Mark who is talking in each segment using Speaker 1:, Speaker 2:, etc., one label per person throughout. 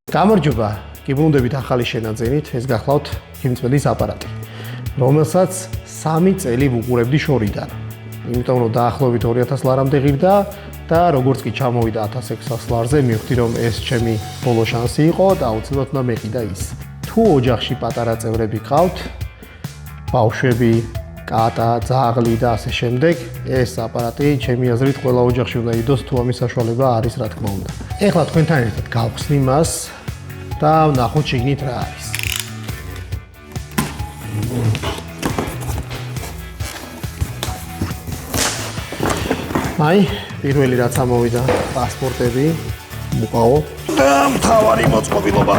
Speaker 1: გამარჯობა, გიბრუნდებით ახალი შენაძენით, ეს გახლავთ ქიმწმედის აპარატი, რომელსაც 3 წელი ვუყურებდი შორიდან. იმიტომ რომ დაახლოებით 2000 ლარამდე ღირდა და როგორც კი ჩამოვიდა 1600 ლარზე, მივხვდი რომ ეს ჩემი ბოლო შანსი იყო და აუცილებლად უნდა მეყიდა ის. თუ ოჯახში პატარა წევრები გყავთ, ბავშვები, კატა, ძაღლი და ასე შემდეგ, ეს აპარატი ჩემი აზრით ყველა ოჯახში უნდა იდოს, თუ ამის საშუალება არის, რა თქმა უნდა. ეხლა თქვენთან ერთად გავხსნი მას და ვნახოთ შიგნით რა არის. აი, პირველი რაც ამოვიდა, პასპორტები, მუყაო და მთავარი მოწყობილობა.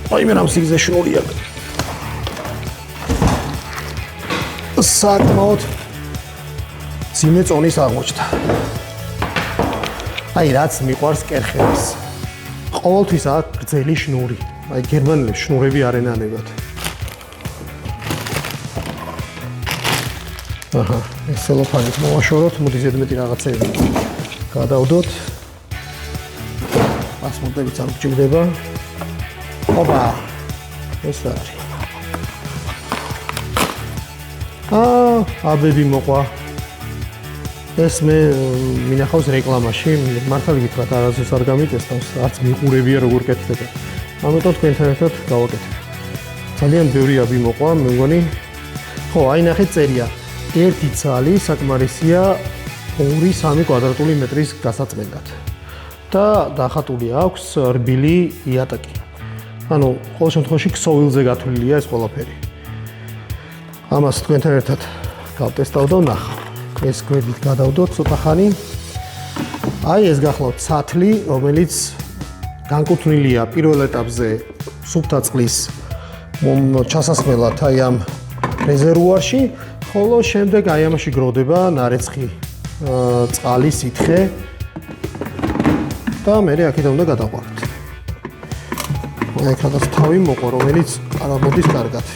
Speaker 1: აი, მე რამ სიგზე შნური აქვს. საკმაოდ ძიმე წონის აღმოჩნდა. აი, რაც მიყვარს კერხების. ყოველთვის აქვს გრძელი შნური. აი, გერმანელებს შნურები არ ენანებათ. აჰა, ეს სელოფანით მოვაშოროთ, მოდი ზედმეტი რაღაცები გადავდოთ. პასპორტებიც არ გჭირდება. ოპა, ეს რა არის? აბები მოყვა. ეს მე მინახავს რეკლამაში, მართალი გითხრათ, არასდროს არ გამიწესავს, არც მიყურებია როგორ კეთდება. ამიტომ თქვენთან ერთად გავაკეთებ. ძალიან ბევრი აბი მოყვა, მე მგონი. ხო, აი ნახეთ წერია. ერთი ცალი საკმარისია 2-3 კვადრატული მეტრის გასაწმენდად. და დახატული აქვს რბილი იატაკი. ანუ ყოველ შემთხვევაში ქსოვილზე გათვლილია ეს ყველაფერი. ამას თქვენთან ერთად გავტესტავ და ვნახავ. ეს გვერდით გადავდოთ ცოტა ხანი. აი ეს გახლავთ სათლი, რომელიც განკუთვნილია პირველ ეტაპზე სუფთა წყლის ჩასასხმელად აი ამ რეზერვუარში, ხოლო შემდეგ აი ამაში გროვდება ნარეცხი წყალი, სითხე და მე აქედან უნდა გადაყვაროთ. აი აქ რაღაც თავი მოყვა, რომელიც არ მოდის კარგად.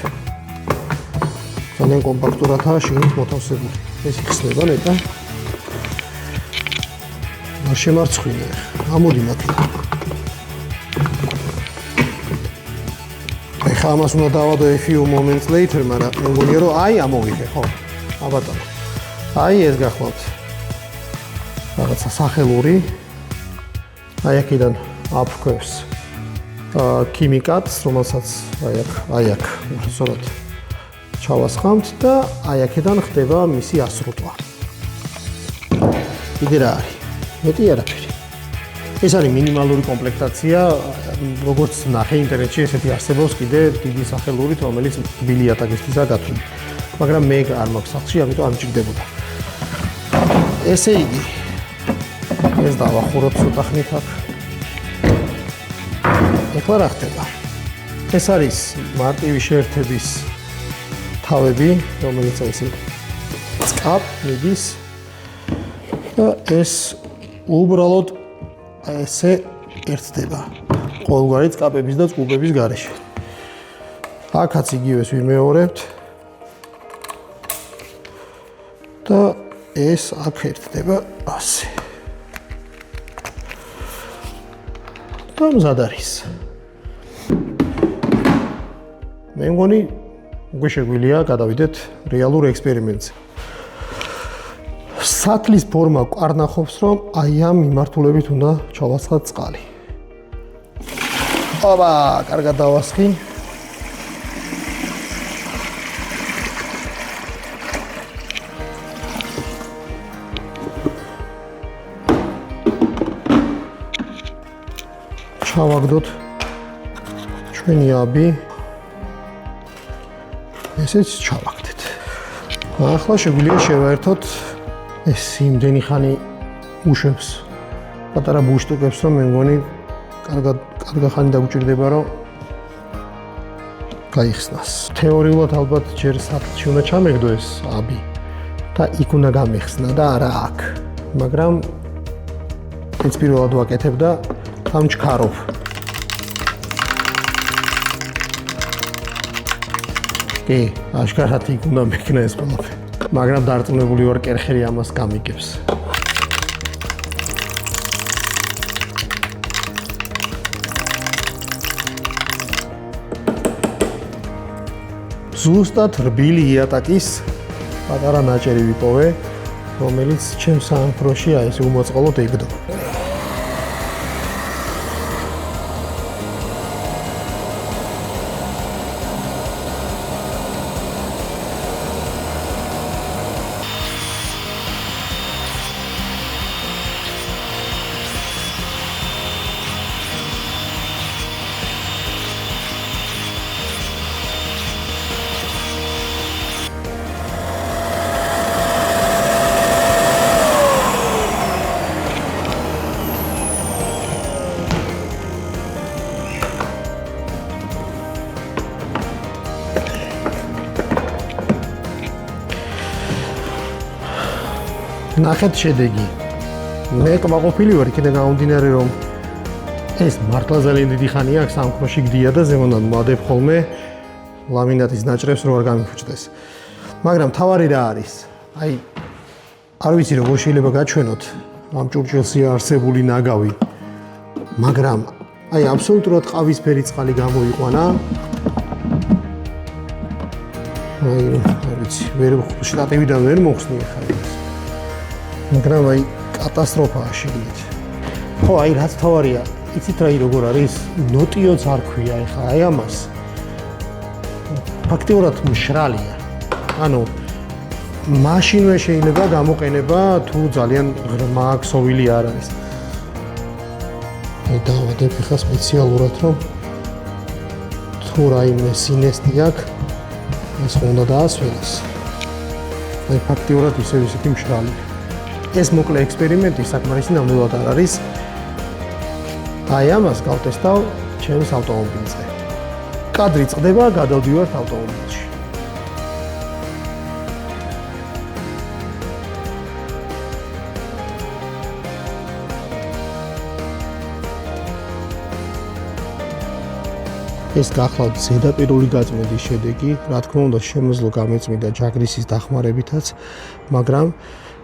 Speaker 1: ძალიან კომპაქტურადაა შიგნით მოთავსებული. ეს იხსნება ნეტა. არ შემარცხვინე. ამოდი მათი. ეხლა ამას უნდა დავადო a few moments later, მაგრამ მე მგონია რომ აი ამოვიდე, ხო? აბატონო. აი ეს გახლავთ. რაღაცა სახელური. აი აქედან აფქვევს ქიმიკატს, რომელსაც აი აქ უბრალოდ ჩავასხამთ და აი აქედან ხდება მისი ასრუტვა. კიდე რა არის? მეტი არაფერი. ეს არის მინიმალური კომპლექტაცია, როგორც ნახე ინტერნეტში, ესეთი არსებობს კიდე დიდი სახელურით, რომელიც რბილი იატაკისთვისაც გათვლილი. მაგრამ მე არ მაქვს სახლში, ამიტომ არ მჭირდებოდა. ესე იგი, ეს დავახუროთ ცოტა ხნით აქ. ეხლა რა ხდება? ეს არის მარტივი შეერთების თავები, რომელიც ესე წკაპ მიდის და ეს უბრალოდ ესე ერთდება ყოველგვარი წკაპების და წყუბების გარეშე. აქაც იგივეს ვიმეორებთ და ეს აქ ერთდება ასე. და მზად არის. მე მგონი უკვე შეგვიძლია გადავიდეთ რეალურ ექსპერიმენტზე. სათლის ფორმა ყარნახობს, რომ აი ამ მიმართულებით უნდა ჩავასხათ წყალი. აბა, კარგად დავასხი. ჩავაგდოთ ჩვენი აბი. ესეც ჩავაგდეთ. ახლა შეგვიძლია შევაერთოთ ეს იმდენი ხანი უშვებს პატარა ბუშტუკებს, რომ მე მგონი კარგ ხანი დაგუჭირდება, რომ გაიხსნას. თეორიულად ალბათ ჯერ სათლში უნდა ჩამეგდო ეს აბი და იქ უნდა გამიხსნა და არა აქ. მაგრამ ეს პირველად ვაკეთებ და ამჩქარობ. კი, აშკარად იქ უნდა მექნა ეს ყველაფერი. მაგრამ დარწმუნებული ვარ, კერხერი ამას გამიგებს. ზუსტად რბილი იატაკის პატარა ნაჭერი ვიპოვე, რომელიც ჩემს სამფროში აი ესე უმოწყალოდ ეგდო. ნახეთ შედეგი. მე კმაყოფილი ვარ იქიდან გამომდინარე რომ ეს მართლა ძალიან დიდი ხანია აქ სამყაროში გდია და ზემოდან მოდებ ხოლმე ლამინატის ნაჭრებს რო არ გამიფუჭდეს. მაგრამ თავარი რა არის? აი არ ვიცი როგორ შეიძლება გაჩვენოთ ამ ჭურჭელში არსებული ნაგავი. მაგრამ აი აბსოლუტურად ყავისფერი წყალი გამოიყვანა. აი არ ვიცი, ვერ შტატივიდან ვერ მოხსნი ხარ ეს. მაგრამ აი კატასტროფაა შეგიძლიათ. ხო, აი რაც თავარია, იცით რა როგორ არის? ნოტიოც არ ქვია ეხა აი ამას. ფაქტიურად მშრალია. ანუ მაშინვე შეიძლება გამოყენება თუ ძალიან ღრმა ქსოვილი არ არის. მე დავადებ ეხა სპეციალურად რომ თუ რაიმე სინესტი აქვს, ეს უნდა დაასვენოს. აი ფაქტიურად ისევ ისეთი მშრალია. ეს მოკლე ექსპერიმენტი საკმარისი ნამდვილად არ არის. აი ამას გავტესტავ ჩემს ავტომობილზე. კადრი წყდება, გადავდივართ ავტომობილში. ეს გახლავთ ზედაპირული გაწმენდის შედეგი, რა თქმა უნდა შემოძლო გამეწმიდა ჯაგრისის დახმარებითაც, მაგრამ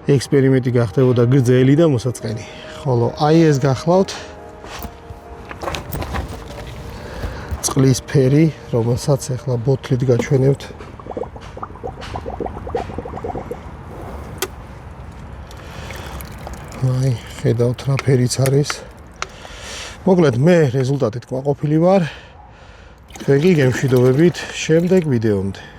Speaker 1: ექსპერიმენტი გახდებოდა გრძელი და მოსაწყენი. ხოლო აი ეს გახლავთ წყლის ფერი, რომელსაც ახლა ბოთლით გაჩვენებთ. აი, ხედავთ რა ფერიც არის. მოკლედ მე რეზულტატით კმაყოფილი ვარ. თქვენ კი გემშვიდობებით შემდეგ ვიდეომდე.